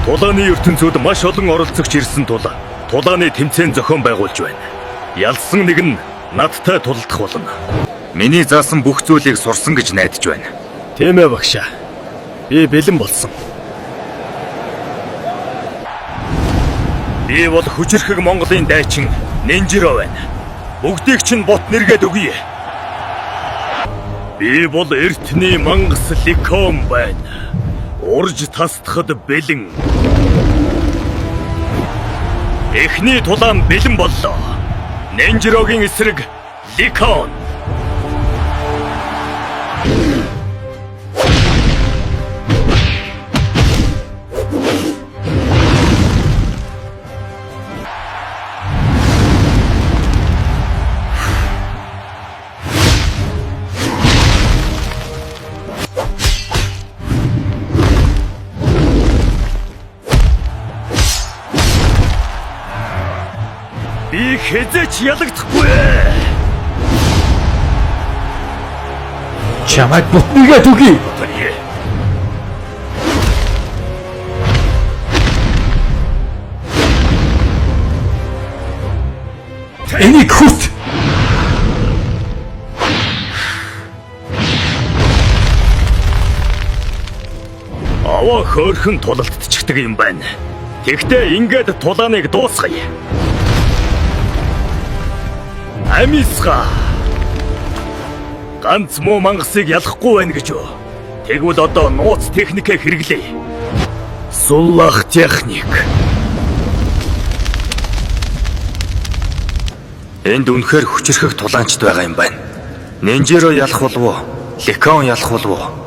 Тулааны ертөнцүүд маш олон оролцогч ирсэн тул тулааны тэмцээн зохион байгуулж байна. Ялсан нэг нь надтай тулдах болно. Миний заасан бүх зүйлийг сурсан гэж найдаж байна. Тийм ээ багшаа. Би бэлэн болсон. Би бол хүчирхэг Монголын дайчин Нинжиро байна. Бүгдийг чинь бот нэргээд өгье. Би бол эртний мангас Ликон байна. Урж тасдахад бэлэн. Эхний тулаан бэлэн боллоо. Нинжирогийн эсрэг Ликон. Би хэзээч ялагдахгүй. Чамайг бутныгаа түгий. Энийг хүт. Аваа хөөрхөн тулалдчихдаг юм байна. Тэгтээ ингээд тулааныг дуусгая. Амисга. Ганц муу мангасыг ялахгүй байна гэж юу? Тэгвэл одоо нууц техникээ хэрэглэе. Суллах техник. Энд үнэхээр хүчирхэг тулаанчд байгаа юм байна. Нинжиро ялах болов уу? Ликон ялах болов уу?